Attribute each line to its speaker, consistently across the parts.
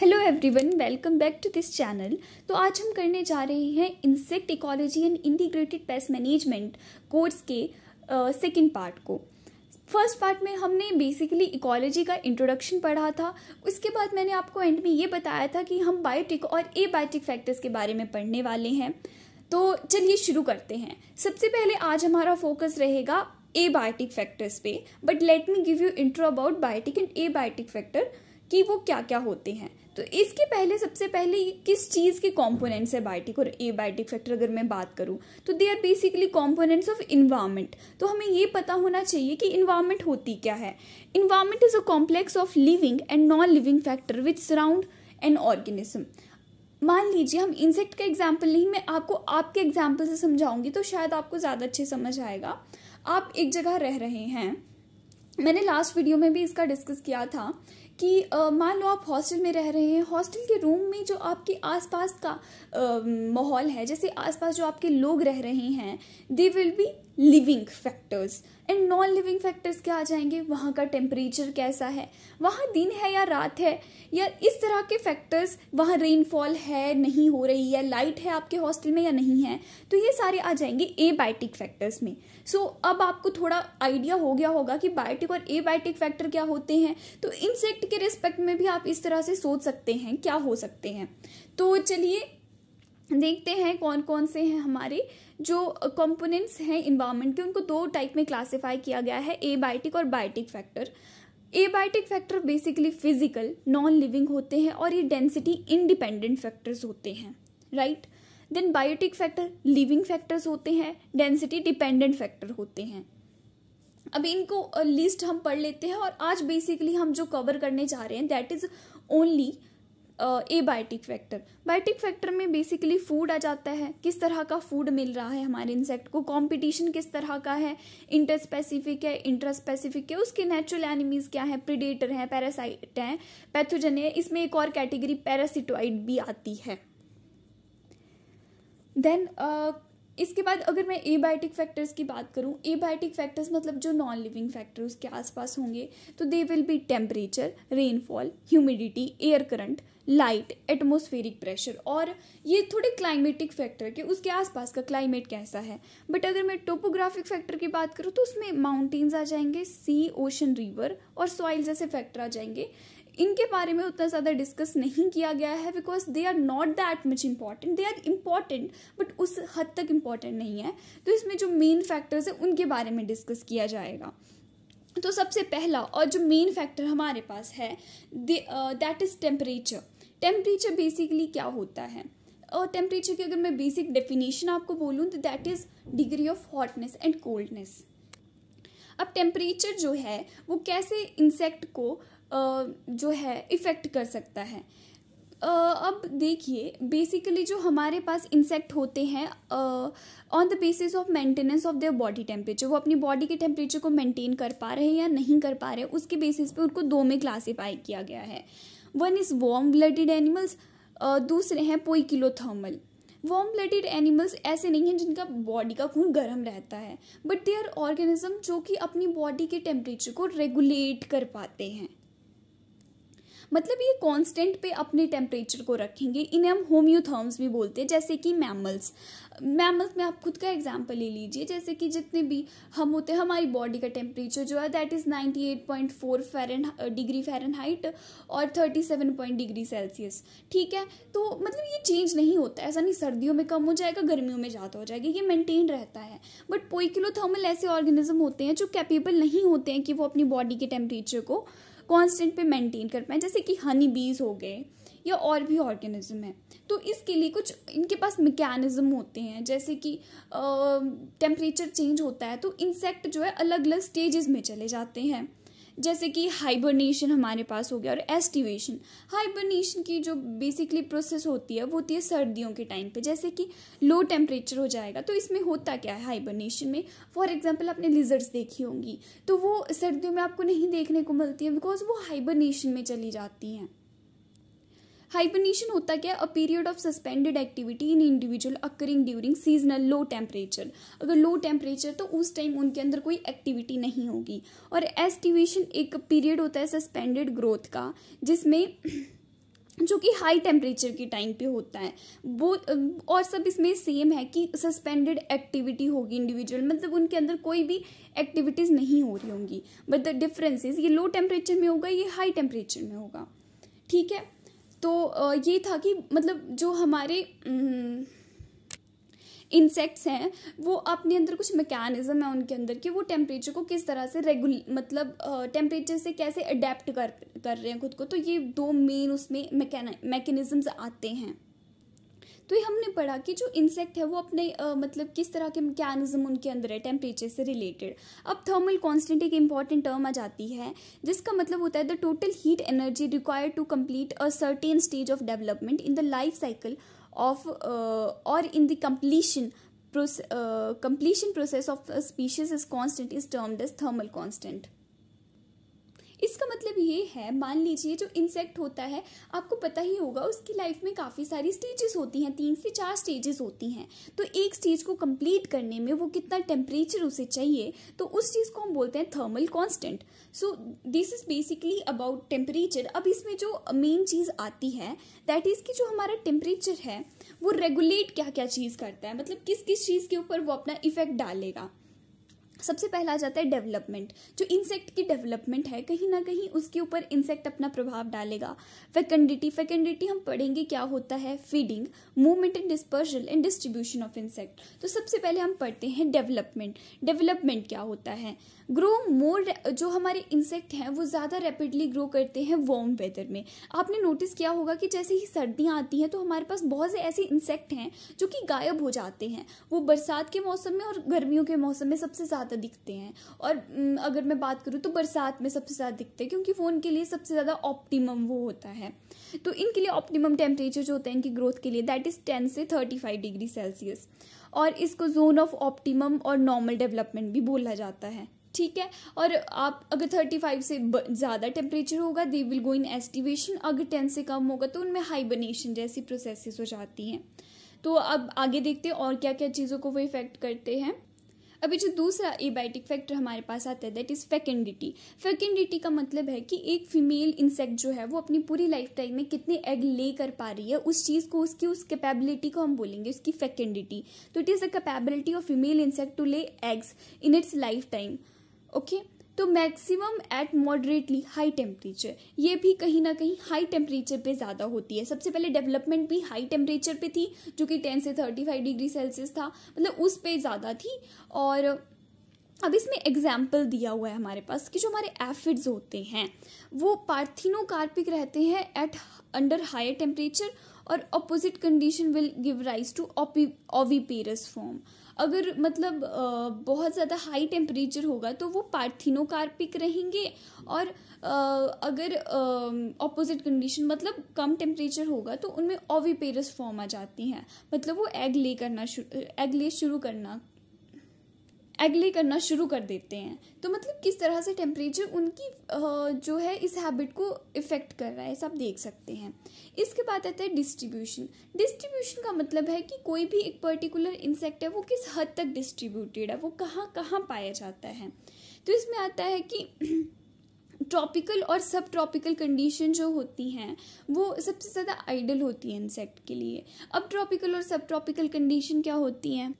Speaker 1: Hello everyone, welcome back to this channel. तो आज हम करने जा रहे हैं insect ecology and integrated pest management course के सेकंड पार्ट को। फर्स्ट पार्ट में हमने बेसिकली इकोलॉजी का इंट्रोडक्शन पढ़ा था। उसके बाद मैंने आपको एंड में ये बताया था कि हम बायोटिक और एबायोटिक फैक्टर्स के बारे में पढ़ने वाले हैं। तो चलिए शुरू करते हैं। सबसे पहले आज हमारा फोकस रहेगा एबायोटिक फैक्टर्स पे, but let me give you intro about biotic and abiotic factor कि वो क्या क्या होते हैं। तो इसके पहले सबसे पहले किस चीज़ के कंपोनेंट्स है बायोटिक और एबायोटिक फैक्टर अगर मैं बात करूं तो they are basically components of environment. तो हमें ये पता होना चाहिए कि इन्वायरमेंट होती क्या है। Environment is a complex of living and non living factor which surround an organism. मान लीजिए हम इंसेक्ट का एग्जाम्पल नहीं, मैं आपको आपके एग्जाम्पल से समझाऊंगी तो शायद आपको ज़्यादा अच्छे समझ आएगा। आप एक जगह रह रहे हैं, मैंने लास्ट वीडियो में भी इसका डिस्कस किया था कि मान लो आप हॉस्टल में रह रहे हैं। हॉस्टल के रूम में जो आपके आसपास का माहौल है, जैसे आसपास जो आपके लोग रह रहे हैं, they will be living factors and non living factors क्या आ जाएंगे। वहाँ का टेम्परेचर कैसा है, वहाँ दिन है या रात है, या इस तरह के फैक्टर्स, वहाँ रेनफॉल है नहीं हो रही है, लाइट है आपके हॉस्टल में या नहीं है, तो ये सारे आ जाएंगे एबायोटिक फैक्टर्स में। सो अब आपको थोड़ा आइडिया हो गया होगा कि बायोटिक और एबायोटिक फैक्टर क्या होते हैं। तो इंसेक्ट के रिस्पेक्ट में भी आप इस तरह से सोच सकते हैं क्या हो सकते हैं। तो चलिए देखते हैं कौन कौन से हैं हमारे जो कंपोनेंट्स हैं इन्वायरमेंट के। उनको दो टाइप में क्लासिफाई किया गया है, एबायोटिक और biotic factor. Abiotic factor basically physical non living होते हैं और ये डेंसिटी इंडिपेंडेंट फैक्टर्स होते हैं, right. Then biotic factor living factors होते हैं, डेंसिटी डिपेंडेंट फैक्टर होते हैं। अब इनको लिस्ट हम पढ़ लेते हैं और आज बेसिकली हम जो कवर करने जा रहे हैं that is only abiotic factor. Biotic factor में बेसिकली फूड आ जाता है, किस तरह का फूड मिल रहा है हमारे इंसेक्ट को, कंपटीशन किस तरह का है, इंटर स्पेसिफिक है इंट्रा स्पेसिफिक है, उसके नेचुरल एनिमीज क्या है, प्रीडेटर हैं, पैरासाइट हैं, पैथोजन है। इसमें एक और कैटेगरी पैरासिटोइड भी आती है। देन इसके बाद अगर मैं एबायोटिक फैक्टर्स की बात करूं, एबायोटिक फैक्टर्स मतलब जो नॉन लिविंग फैक्टर उसके आसपास होंगे, तो they will be temperature, rainfall, humidity, air current, light, atmospheric pressure, और ये थोड़े क्लाइमेटिक फैक्टर के उसके आसपास का क्लाइमेट कैसा है। बट अगर मैं टोपोग्राफिक फैक्टर की बात करूँ तो उसमें माउंटेन्स आ जाएंगे, सी, ओशन, रिवर और सॉइल जैसे फैक्टर आ जाएंगे। इनके बारे में उतना ज़्यादा डिस्कस नहीं किया गया है because they are not that much important. They are important but उस हद तक इम्पॉर्टेंट नहीं है। तो इसमें जो मेन फैक्टर्स है उनके बारे में डिस्कस किया जाएगा। तो सबसे पहला और जो मेन फैक्टर हमारे पास है that is temperature. Temperature basically क्या होता है, और टेम्परेचर की अगर मैं बेसिक डेफिनेशन आपको बोलूँ तो that is degree of hotness and coldness. अब टेम्परेचर जो है वो कैसे इंसेक्ट को जो है इफेक्ट कर सकता है। अब देखिए बेसिकली जो हमारे पास इंसेक्ट होते हैं on the basis of maintenance of their body temperature, वो अपनी बॉडी के टेम्परेचर को मेंटेन कर पा रहे हैं या नहीं कर पा रहे हैं, उसके बेसिस पे उनको दो में क्लासीफाई किया गया है। One is warm blooded animals, दूसरे हैं पोइकिलोथर्मल। वार्म ब्लडेड एनिमल्स ऐसे नहीं हैं जिनका बॉडी का खून गर्म रहता है, बट दे आर ऑर्गेनिज्म जो कि अपनी बॉडी के टेम्परेचर को रेगुलेट कर पाते हैं। मतलब ये कांस्टेंट पे अपने टेम्परेचर को रखेंगे। इन्हें हम होम्योथर्म्स भी बोलते हैं, जैसे कि मैमल्स में आप खुद का एग्जांपल ले लीजिए। जैसे कि जितने भी हम होते हैं, हमारी बॉडी का टेम्परेचर जो है दैट इज़ 98.4 डिग्री फ़ारेनहाइट और 37 डिग्री सेल्सियस, ठीक है। तो मतलब ये चेंज नहीं होता है, ऐसा नहीं सर्दियों में कम हो जाएगा गर्मियों में ज़्यादा हो जाएगा, ये मेंटेन रहता है। बट पोइकिलोथर्मल ऐसे ऑर्गेनिज्म होते हैं जो कैपेबल नहीं होते हैं कि वो अपनी बॉडी के टेम्परेचर को कांस्टेंट पे मेंटेन कर पाए, जैसे कि हनी बीज हो गए या और भी ऑर्गेनिज्म है। तो इसके लिए कुछ इनके पास मैकेनिज्म होते हैं, जैसे कि टेम्परेचर चेंज होता है तो इंसेक्ट जो है अलग अलग स्टेजेस में चले जाते हैं। जैसे कि हाइबरनेशन हमारे पास हो गया और एस्टिवेशन। हाइबरनेशन की जो बेसिकली प्रोसेस होती है वो होती है सर्दियों के टाइम पे, जैसे कि लो टेम्परेचर हो जाएगा तो इसमें होता क्या है हाइबरनेशन में। फॉर एग्जांपल आपने लिजर्ड्स देखी होंगी, तो वो सर्दियों में आपको नहीं देखने को मिलती है बिकॉज वो हाइबरनेशन में चली जाती हैं। हाइबरनेशन होता क्या है, a period of suspended activity in individual occurring during seasonal low temperature. अगर लो टेम्परेचर तो उस टाइम उनके अंदर कोई एक्टिविटी नहीं होगी। और एस्टिवेशन एक पीरियड होता है सस्पेंडेड ग्रोथ का, जिसमें जो कि हाई टेम्परेचर के टाइम पे होता है वो। और सब इसमें सेम है कि सस्पेंडेड एक्टिविटी होगी इंडिविजुअल, मतलब उनके अंदर कोई भी एक्टिविटीज़ नहीं हो रही होंगी, बट द डिफरेंस इज ये लो टेम्परेचर में होगा, ये हाई टेम्परेचर में होगा। ठीक है, तो ये था कि मतलब जो हमारे इंसेक्ट्स हैं वो अपने अंदर कुछ मैकेनिज्म है उनके अंदर कि वो टेम्परेचर को किस तरह से मतलब टेम्परेचर से कैसे अडेप्ट कर रहे हैं खुद को। तो ये दो मेन उसमें मैकेनिज्म्स आते हैं। तो ये हमने पढ़ा कि जो इंसेक्ट है वो अपने मतलब किस तरह के मैकेनिज्म उनके अंदर है टेम्परेचर से रिलेटेड। अब थर्मल कांस्टेंट एक इंपॉर्टेंट टर्म आ जाती है जिसका मतलब होता है the total heat energy required to complete a certain stage of development in the life cycle of or in the completion process of a species is constant is termed as thermal constant। इसका मतलब ये है, मान लीजिए जो insect होता है आपको पता ही होगा उसकी लाइफ में काफ़ी सारी स्टेजेस होती हैं, 3 से 4 स्टेजेस होती हैं। तो एक स्टेज को कंप्लीट करने में वो कितना टेम्परेचर उसे चाहिए, तो उस चीज़ को हम बोलते हैं thermal constant. So this is basically about temperature. अब इसमें जो मेन चीज़ आती है दैट इज़ कि जो हमारा टेम्परेचर है वो रेगुलेट क्या क्या चीज़ करता है, मतलब किस किस चीज़ के ऊपर वो अपना इफेक्ट डालेगा। सबसे पहला आ जाता है डेवलपमेंट। जो इंसेक्ट की डेवलपमेंट है कहीं ना कहीं उसके ऊपर इंसेक्ट अपना प्रभाव डालेगा। फैकेंडिटी हम पढ़ेंगे क्या होता है, feeding, movement and dispersal and distribution of insect. तो सबसे पहले हम पढ़ते हैं डेवलपमेंट। डेवलपमेंट क्या होता है, ग्रो मोर। जो हमारे इंसेक्ट हैं वो ज़्यादा रैपिडली ग्रो करते हैं वार्म वेदर में। आपने नोटिस किया होगा कि जैसे ही सर्दियाँ आती हैं तो हमारे पास बहुत से ऐसे इंसेक्ट हैं जो कि गायब हो जाते हैं। वो बरसात के मौसम में और गर्मियों के मौसम में सबसे ज़्यादा दिखते हैं। और अगर मैं बात करूँ तो बरसात में सबसे ज़्यादा दिखते हैं क्योंकि वो उनके लिए सबसे ज़्यादा ऑप्टिमम वो होता है। तो इनके लिए ऑप्टिमम टेम्परेचर जो होता है इनकी ग्रोथ के लिए दैट इज़ 10 से 35 डिग्री सेल्सियस। और इसको जोन ऑफ ऑप्टिमम और नॉर्मल डेवलपमेंट भी बोला जाता है। ठीक है, और आप अगर 35 से ज़्यादा टेम्परेचर होगा they will go in aestivation, अगर 10 से कम होगा तो उनमें हाइबरनेशन जैसी प्रोसेसेस हो जाती हैं। तो अब आगे देखते हैं और क्या क्या चीज़ों को वो इफेक्ट करते हैं। अभी जो दूसरा एबायोटिक फैक्टर हमारे पास आता है दैट इज़ फैकेंडिटी। फैकेंडिटी का मतलब है कि एक फीमेल इंसेक्ट जो है वो अपनी पूरी लाइफ टाइम में कितने एग ले कर पा रही है, उस चीज़ को उसकी उस कैपेबिलिटी को हम बोलेंगे उसकी फैकेंडिटी। तो it is the capability of female insect to lay eggs in its lifetime. Okay, तो maximum at moderately high temperature, ये भी कहीं ना कहीं हाई टेम्परेचर पे ज़्यादा होती है। सबसे पहले डेवलपमेंट भी हाई टेम्परेचर पे थी जो कि 10 से 35 डिग्री सेल्सियस था, मतलब उस पे ज़्यादा थी। और अब इसमें एग्जाम्पल दिया हुआ है हमारे पास कि जो हमारे एफिड्स होते हैं वो पार्थिनोकार्पिक रहते हैं एट अंडर हायर टेम्परेचर और opposite condition will give rise to oviparous form. अगर मतलब बहुत ज़्यादा हाई टेम्परेचर होगा तो वो पार्थिनोकार्पिक रहेंगे, और अगर ऑपोजिट कंडीशन मतलब कम टेम्परेचर होगा तो उनमें ओविपेरस फॉर्म आ जाती हैं, मतलब वो एग ले करना शुरू कर देते हैं। तो मतलब किस तरह से टेम्परेचर उनकी जो है इस हैबिट को इफ़ेक्ट कर रहा है सब देख सकते हैं। इसके बाद आता है डिस्ट्रीब्यूशन। डिस्ट्रीब्यूशन का मतलब है कि कोई भी एक पर्टिकुलर इंसेक्ट है वो किस हद तक डिस्ट्रीब्यूटेड है, वो कहाँ कहाँ पाया जाता है। तो इसमें आता है कि ट्रॉपिकल और सब ट्रॉपिकल कंडीशन जो होती हैं वो सबसे ज़्यादा आइडियल होती हैं इंसेक्ट के लिए। अब ट्रॉपिकल और सब ट्रॉपिकल कंडीशन क्या होती हैं,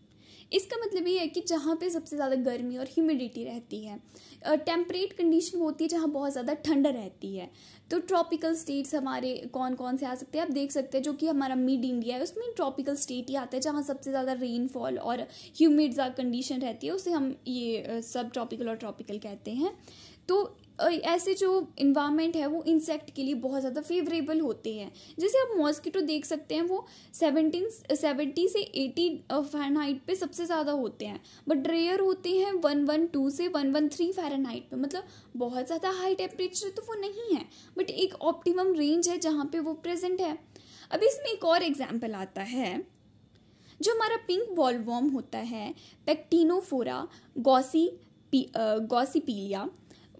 Speaker 1: इसका मतलब ये है कि जहाँ पे सबसे ज़्यादा गर्मी और ह्यूमिडिटी रहती है। टेम्परेट कंडीशन वो होती है जहाँ बहुत ज़्यादा ठंड रहती है। तो ट्रॉपिकल स्टेट्स हमारे कौन कौन से आ सकते हैं आप देख सकते हैं, जो कि हमारा मिड इंडिया है उसमें ट्रॉपिकल स्टेट ही आता है जहाँ सबसे ज़्यादा रेनफॉल और ह्यूमिड कंडीशन रहती है, उसे हम ये सब ट्रॉपिकल और ट्रॉपिकल कहते हैं। तो ऐसे जो इन्वायरमेंट है वो इंसेक्ट के लिए बहुत ज़्यादा फेवरेबल होते हैं। जैसे आप मॉस्किटो देख सकते हैं वो 70 से 80 फ़ारेनहाइट पे सबसे ज़्यादा होते हैं, बट रेयर होते हैं 112 से 113 फ़ारेनहाइट पे, मतलब बहुत ज़्यादा हाई टेम्परेचर तो वो नहीं है, बट एक ऑप्टिमम रेंज है जहाँ पे वो प्रेजेंट है। अब इसमें एक और एग्जाम्पल आता है, जो हमारा पिंक बॉलवर्म होता है पैक्टिनोफोरा गॉसिपीलिया,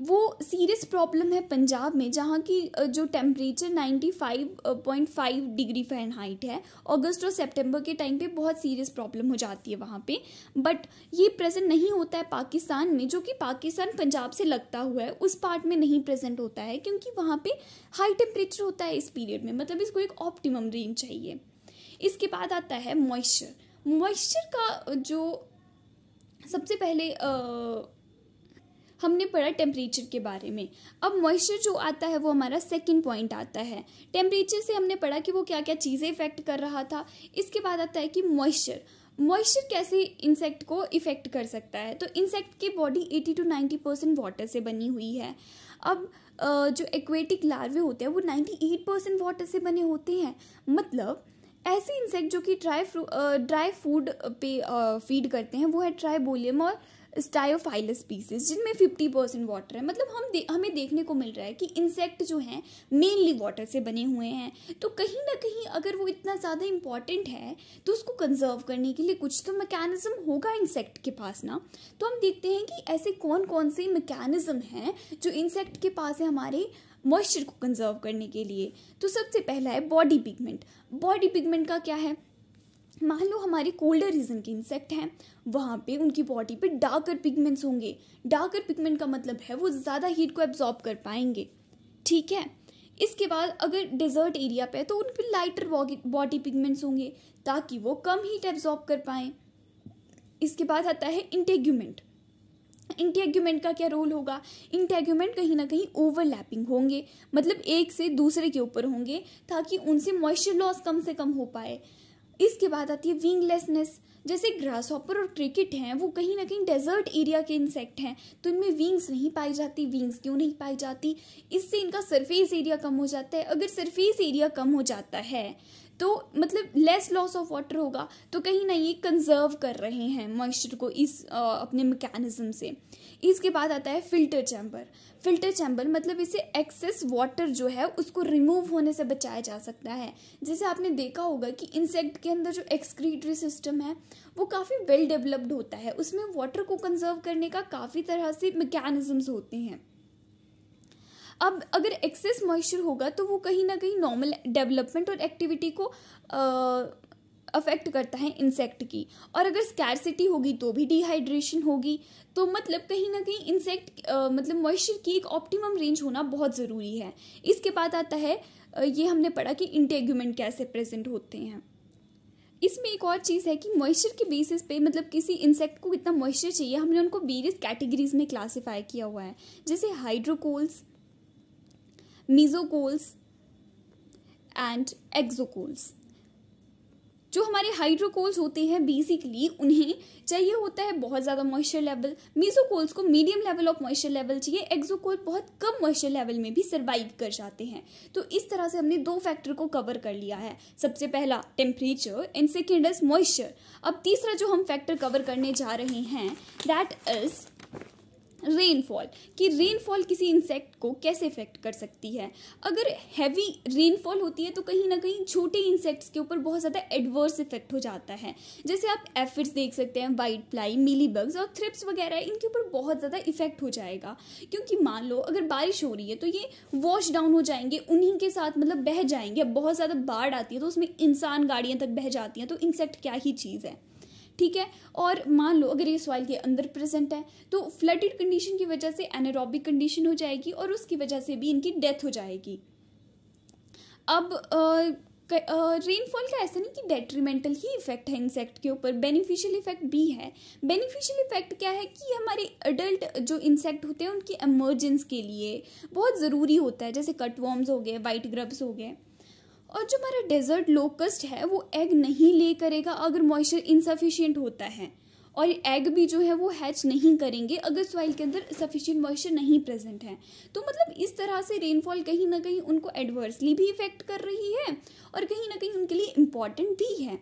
Speaker 1: वो सीरियस प्रॉब्लम है पंजाब में, जहाँ की जो टेम्परेचर 95.5 डिग्री फ़ारेनहाइट है, अगस्त और सितंबर के टाइम पे बहुत सीरियस प्रॉब्लम हो जाती है वहाँ पे। बट ये प्रेजेंट नहीं होता है पाकिस्तान में, जो कि पाकिस्तान पंजाब से लगता हुआ है उस पार्ट में नहीं प्रेजेंट होता है, क्योंकि वहाँ पे हाई टेम्परेचर होता है इस पीरियड में, मतलब इसको एक ऑप्टिमम रेंज चाहिए। इसके बाद आता है मॉइस्चर का जो सबसे पहले हमने पढ़ा टेम्परेचर के बारे में। अब मॉइस्चर जो आता है वो हमारा सेकंड पॉइंट आता है। टेम्परेचर से हमने पढ़ा कि वो क्या क्या चीज़ें इफेक्ट कर रहा था। इसके बाद आता है कि मॉइस्चर कैसे इंसेक्ट को इफेक्ट कर सकता है। तो इंसेक्ट की बॉडी 80 to 90% वाटर से बनी हुई है। अब जो एक्वेटिक लार्वे होते हैं वो 98% वाटर से बने होते हैं। मतलब ऐसे इंसेक्ट जो कि ड्राई फूड पे फीड करते हैं वो है ट्राइबोलियम और स्टायोफाइलस स्पीसीज, जिनमें 50% वाटर है। मतलब हमें देखने को मिल रहा है कि इंसेक्ट जो हैं मेनली वाटर से बने हुए हैं। तो कहीं ना कहीं अगर वो इतना ज़्यादा इम्पॉर्टेंट है तो उसको कंजर्व करने के लिए कुछ तो मैकेनिज्म होगा इंसेक्ट के पास ना। तो हम देखते हैं कि ऐसे कौन कौन से मैकेनिज्म हैं जो इंसेक्ट के पास है हमारे मॉइस्चर को कंजर्व करने के लिए। तो सबसे पहला है बॉडी पिगमेंट का क्या है, मान लो हमारे कोल्डर रीजन के इंसेक्ट हैं, वहाँ पे उनकी बॉडी पे डार्कर पिगमेंट्स होंगे। डार्कर पिगमेंट का मतलब है वो ज़्यादा हीट को एब्जॉर्ब कर पाएंगे, ठीक है। इसके बाद अगर डेजर्ट एरिया पे है तो उन पे लाइटर बॉडी पिगमेंट्स होंगे ताकि वो कम हीट एब्जॉर्ब कर पाएँ। इसके बाद आता है इंटेग्यूमेंट का क्या रोल होगा। इंटेग्यूमेंट कहीं ना कहीं ओवरलैपिंग होंगे, मतलब एक से दूसरे के ऊपर होंगे ताकि उनसे मॉइस्चर लॉस कम से कम हो पाए। इसके बाद आती है विंगलेसनेस। जैसे ग्रासहॉपर और क्रिकेट हैं वो कहीं ना कहीं डेजर्ट एरिया के इंसेक्ट हैं, तो इनमें विंग्स नहीं पाई जाती। विंग्स क्यों नहीं पाई जाती, इससे इनका सरफेस एरिया कम हो जाता है। अगर सरफेस एरिया कम हो जाता है तो मतलब लेस लॉस ऑफ वाटर होगा, तो कहीं ना ये कंजर्व कर रहे हैं मॉइस्चर को इस अपने मैकेनिज्म से। इसके बाद आता है फिल्टर चैम्बर मतलब इसे एक्सेस वाटर जो है उसको रिमूव होने से बचाया जा सकता है। जैसे आपने देखा होगा कि इंसेक्ट के अंदर जो एक्सक्रीटरी सिस्टम है वो काफ़ी वेल डेवलप्ड होता है, उसमें वाटर को कंजर्व करने का काफ़ी तरह से मैकेनिज्म्स होते हैं। अब अगर एक्सेस मॉइस्चर होगा तो वो कहीं ना कहीं नॉर्मल डेवलपमेंट और एक्टिविटी को अफेक्ट करता है इंसेक्ट की, और अगर स्कैरसिटी होगी तो भी डिहाइड्रेशन होगी। तो मतलब कहीं ना कहीं इंसेक्ट मतलब मॉइस्चर की एक ऑप्टिमम रेंज होना बहुत ज़रूरी है। इसके बाद आता है ये हमने पढ़ा कि इंटेग्यूमेंट कैसे प्रेजेंट होते हैं। इसमें एक और चीज़ है कि मॉइस्चर के बेसिस पे मतलब किसी इंसेक्ट को कितना मॉइस्चर चाहिए हमने उनको वेरियस कैटेगरीज में क्लासीफाई किया हुआ है, जैसे हाइड्रोकोल्स, मीजोकोल्स एंड एक्सोकोल्स। जो हमारे हाइड्रोकोल्स होते हैं बेसिकली उन्हें चाहिए होता है बहुत ज़्यादा मॉइस्चर लेवल, मीजोकोल्स को medium level of moisture level चाहिए, एक्सोकोल बहुत कम मॉइस्चर लेवल में भी सर्वाइव कर जाते हैं। तो इस तरह से हमने दो फैक्टर को कवर कर लिया है, सबसे पहला temperature and second is moisture. अब तीसरा जो हम फैक्टर कवर करने जा रहे हैं दैट इज रेनफॉल, कि रेनफॉल किसी इंसेक्ट को कैसे इफेक्ट कर सकती है। अगर हैवी रेनफॉल होती है तो कहीं ना कहीं छोटे इंसेक्ट्स के ऊपर बहुत ज़्यादा एडवर्स इफेक्ट हो जाता है। जैसे आप एफिड्स देख सकते हैं, वाइट फ्लाई, मिलीबग्स और थ्रिप्स वगैरह, इनके ऊपर बहुत ज़्यादा इफेक्ट हो जाएगा। क्योंकि मान लो अगर बारिश हो रही है तो ये वॉश डाउन हो जाएंगे, उन्हीं के साथ मतलब बह जाएंगे। अब बहुत ज़्यादा बाढ़ आती है तो उसमें इंसान गाड़ियाँ तक बह जाती हैं, तो इंसेक्ट क्या ही चीज़ है, ठीक है। और मान लो अगर ये सॉइल के अंदर प्रेजेंट है तो फ्लडेड कंडीशन की वजह से एनारोबिक कंडीशन हो जाएगी और उसकी वजह से भी इनकी डेथ हो जाएगी। अब रेनफॉल का ऐसा नहीं कि डेट्रीमेंटल ही इफेक्ट है इंसेक्ट के ऊपर, बेनिफिशियल इफेक्ट भी है। बेनिफिशियल इफेक्ट क्या है कि हमारे अडल्ट जो इंसेक्ट होते हैं उनकी एमर्जेंस के लिए बहुत ज़रूरी होता है, जैसे कटवर्म्स हो गए, वाइट ग्रब्स हो गए। और जो हमारा डेजर्ट लोकस्ट है वो एग नहीं ले करेगा अगर मॉइस्चर इनसफिशिएंट होता है, और एग भी जो है वो हैच नहीं करेंगे अगर सॉइल के अंदर सफिशिएंट मॉइस्चर नहीं प्रेजेंट है। तो मतलब इस तरह से रेनफॉल कहीं ना कहीं उनको एडवर्सली भी इफेक्ट कर रही है और कहीं ना कहीं उनके लिए इम्पॉर्टेंट भी है।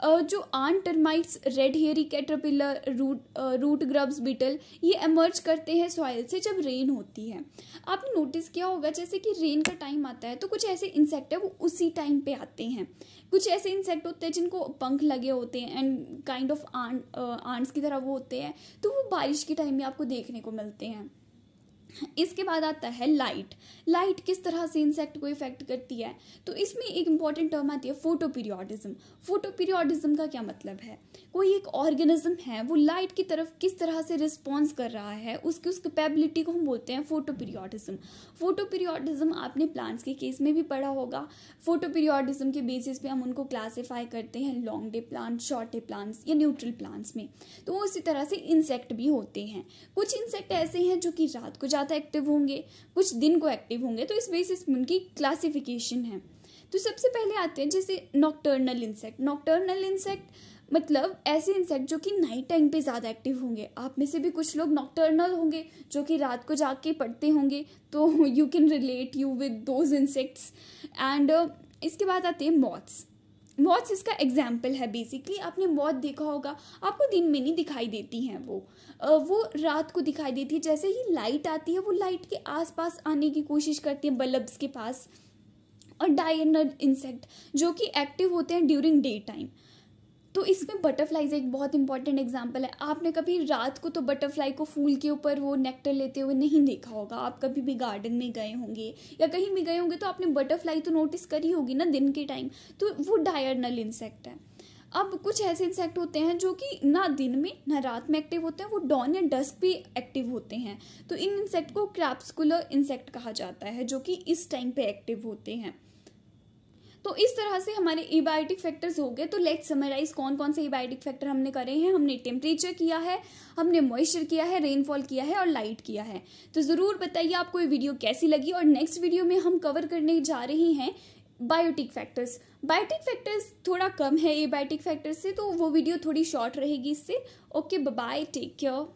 Speaker 1: जो ant termites, red hairy caterpillar, root grubs, beetle, ये एमर्ज करते हैं सॉइल से जब रेन होती है। आपने नोटिस किया होगा जैसे कि रेन का टाइम आता है तो कुछ ऐसे इंसेक्ट है वो उसी टाइम पे आते हैं। कुछ ऐसे इंसेक्ट होते हैं जिनको पंख लगे होते हैं एंड काइंड ऑफ आंट्स की तरह वो होते हैं, तो वो बारिश के टाइम में आपको देखने को मिलते हैं। इसके बाद आता है लाइट। लाइट किस तरह से इंसेक्ट को इफेक्ट करती है, तो इसमें एक इंपॉर्टेंट टर्म आती है फोटोपीरियोडिज्म। फोटोपीरियोडिज्म का क्या मतलब है, कोई एक ऑर्गेनिज्म है वो लाइट की तरफ किस तरह से रिस्पॉन्स कर रहा है, उसकी उस कैपेबिलिटी को हम बोलते हैं फोटोपीरियोडिज्म। फोटोपीरियोडिज्म आपने प्लांट्स के केस में भी पढ़ा होगा। फोटोपीरियोडिज्म के बेसिस पे हम उनको क्लासीफाई करते हैं long day plant, short day plants या न्यूट्रल प्लांट्स में। तो उसी तरह से इंसेक्ट भी होते हैं। कुछ इंसेक्ट ऐसे हैं जो कि रात को ज़्यादा एक्टिव होंगे, कुछ दिन को एक्टिव होंगे, तो इस बेसिस में उनकी क्लासिफिकेशन है। तो सबसे पहले आते हैं जैसे नॉक्टर्नल इंसेक्ट। नॉक्टर्नल इंसेक्ट मतलब ऐसे इंसेक्ट जो कि नाइट टाइम पे ज़्यादा एक्टिव होंगे। आप में से भी कुछ लोग नॉक्टर्नल होंगे जो कि रात को जाके पढ़ते होंगे, तो you can relate you with those insects. And इसके बाद आते हैं मॉथ्स। मॉथ्स इसका एग्जाम्पल है। बेसिकली आपने मॉथ देखा होगा, आपको दिन में नहीं दिखाई देती हैं, वो रात को दिखाई देती है। जैसे ही लाइट आती है वो लाइट के आसपास आने की कोशिश करती है, बल्ब्स के पास। और डायर्नल इंसेक्ट जो कि एक्टिव होते हैं ड्यूरिंग डे टाइम। तो इसमें बटरफ्लाइज एक बहुत इंपॉर्टेंट एग्जांपल है। आपने कभी रात को तो बटरफ्लाई को फूल के ऊपर वो नेक्टर लेते हुए नहीं देखा होगा। आप कभी भी गार्डन में गए होंगे या कहीं भी गए होंगे तो आपने बटरफ्लाई तो नोटिस करी होगी ना दिन के टाइम, तो वो डायर्नल इंसेक्ट है। अब कुछ ऐसे इंसेक्ट होते हैं जो कि ना दिन में ना रात में एक्टिव होते हैं, वो डॉन या डस्क पे एक्टिव होते हैं। तो इन इंसेक्ट को क्रैप्सकुलर इंसेक्ट कहा जाता है, जो कि इस टाइम पे एक्टिव होते हैं। तो इस तरह से हमारे एबायोटिक फैक्टर्स हो गए। तो लेट्स समराइज कौन कौन से एबायोटिक फैक्टर हमने करे हैं। हमने टेम्परेचर किया है, हमने मॉइस्चर किया है, रेनफॉल किया है और लाइट किया है। तो ज़रूर बताइए आपको ये वीडियो कैसी लगी। और नेक्स्ट वीडियो में हम कवर करने जा रहे हैं बायोटिक फैक्टर्स। बायोटिक फैक्टर्स थोड़ा कम है एबायोटिक फैक्टर्स से, तो वो वीडियो थोड़ी शॉर्ट रहेगी इससे। Okay, bye bye, take care.